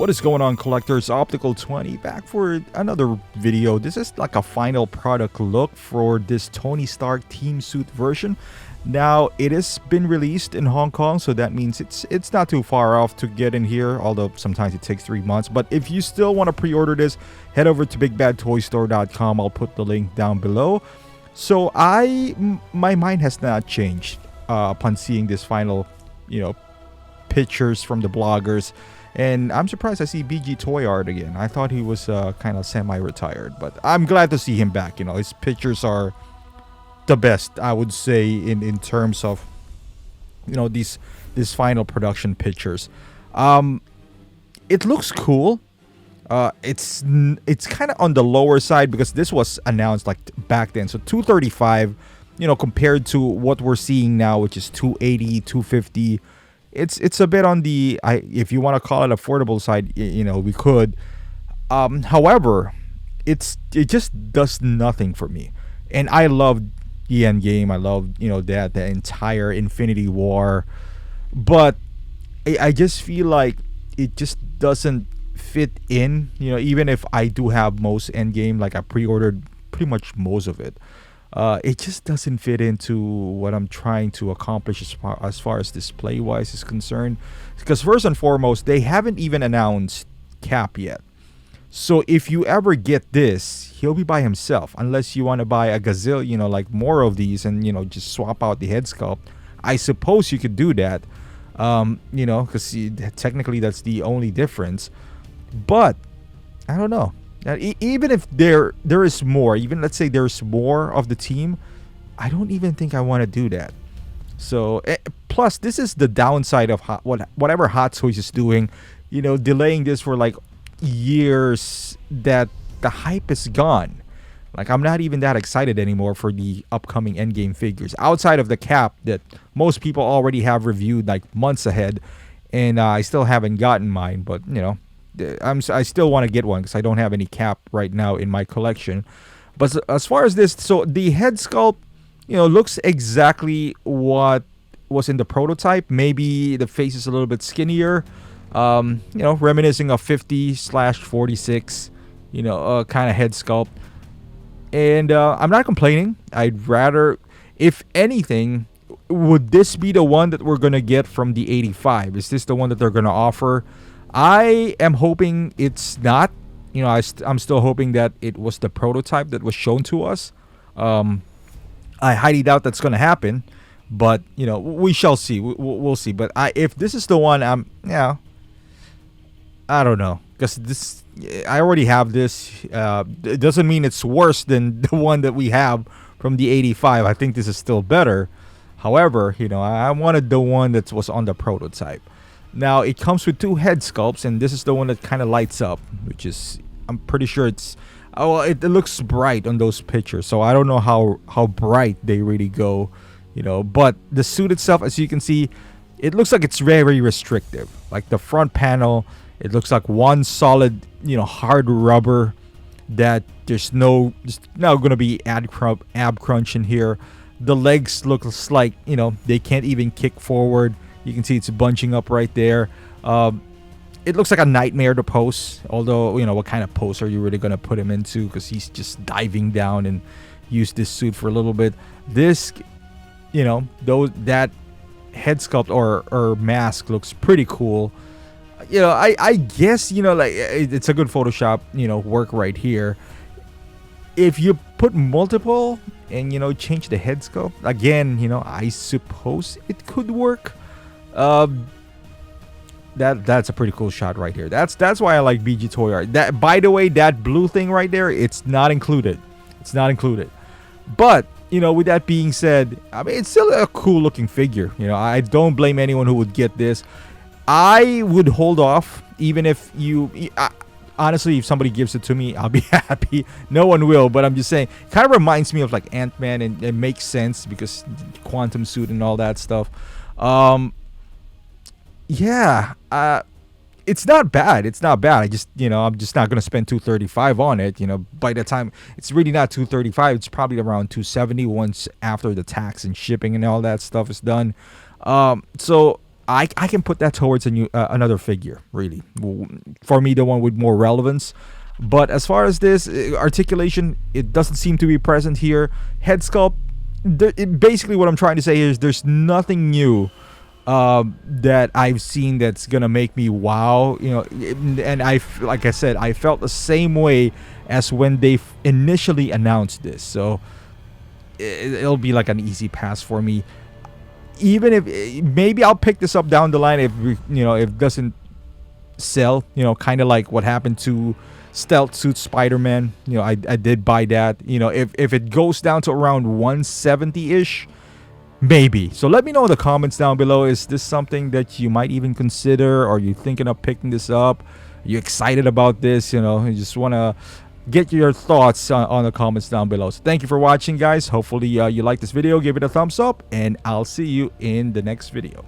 What is going on, collectors? Optical 20 back for another video. This is like a final product look for this Tony Stark team suit version. Now it has been released in Hong Kong, so that means it's not too far off to get in here, although sometimes it takes 3 months. But if you still want to pre-order this, head over to bigbadtoystore.com. I'll put the link down below. So my mind has not changed upon seeing this final, pictures from the bloggers. And I'm surprised I see BG Toy Art again. I thought he was kind of semi-retired, but I'm glad to see him back. His pictures are the best, I would say, in terms of these final production pictures. It looks cool. It's kind of on the lower side because this was announced like back then. So 235, compared to what we're seeing now, which is 280, 250. It's a bit on the, if you want to call it affordable side, we could. However, it just does nothing for me. And I love the end game. I love the entire Infinity War, but I just feel like it just doesn't fit in. Even if I do have most end game, like I pre-ordered pretty much most of it. It just doesn't fit into what I'm trying to accomplish as far as display wise is concerned. Because first and foremost, they haven't even announced Cap yet. So if you ever get this, he'll be by himself. Unless you want to buy a gazillion, like more of these and, just swap out the head sculpt. I suppose you could do that. Because technically that's the only difference. But I don't know. Even if there is more, even let's say there's more of the team, I don't even think I want to do that. So plus this is the downside of whatever Hot Toys is doing, delaying this for like years, that the hype is gone. Like I'm not even that excited anymore for the upcoming endgame figures outside of the Cap that most people already have reviewed like months ahead, and I still haven't gotten mine, but I still want to get one because I don't have any Cap right now in my collection. But as far as this, so the head sculpt, looks exactly what was in the prototype. Maybe the face is a little bit skinnier, reminiscing of 50/46, kind of head sculpt. And I'm not complaining. I'd rather, if anything, would this be the one that we're going to get from the 85? Is this the one that they're going to offer? I am hoping it's not. I'm still hoping that it was the prototype that was shown to us. I highly doubt that's going to happen, but we shall see. We'll see. But if this is the one, I don't know, because I already have this. It doesn't mean it's worse than the one that we have from the 85. I think this is still better. However, I wanted the one that was on the prototype. Now, it comes with 2 head sculpts, and this is the one that kind of lights up, which is, I'm pretty sure it looks bright on those pictures, so I don't know how bright they really go, but the suit itself, as you can see, it looks like it's very restrictive. Like the front panel, it looks like one solid, hard rubber that there's not going to be ab crunch in here. The legs look like, they can't even kick forward. You can see it's bunching up right there. It looks like a nightmare to pose. Although, what kind of pose are you really going to put him into? Because he's just diving down and use this suit for a little bit. This, that head sculpt or mask looks pretty cool. I guess, like it's a good Photoshop, work right here. If you put multiple and, change the head sculpt, again, I suppose it could work. That's a pretty cool shot right here. That's why I like BG Toy Art. That, by the way, that blue thing right there, it's not included. But with that being said, it's still a cool looking figure. I don't blame anyone who would get this. I would hold off, even if honestly, if somebody gives it to me, I'll be happy. No one will, but I'm just saying, it kind of reminds me of like Ant-Man, and it makes sense because quantum suit and all that stuff. It's not bad. I just, I'm just not going to spend $235 on it. By the time it's really not $235, it's probably around $270 once after the tax and shipping and all that stuff is done. So I can put that towards a new another figure, really. For me, the one with more relevance. But as far as this articulation, it doesn't seem to be present here. Head sculpt, basically what I'm trying to say is there's nothing new that I've seen that's gonna make me wow, you know. And like I said, I felt the same way as when they initially announced this. So it'll be like an easy pass for me. Even if maybe I'll pick this up down the line if if it doesn't sell, kind of like what happened to Stealth Suit Spider-Man. I did buy that. If it goes down to around 170-ish, maybe. So let me know in the comments down below. Is this something that you might even consider? Or are you thinking of picking this up? Are you excited about this? You just want to get your thoughts on the comments down below. So thank you for watching, guys. Hopefully you like this video. Give it a thumbs up, and I'll see you in the next video.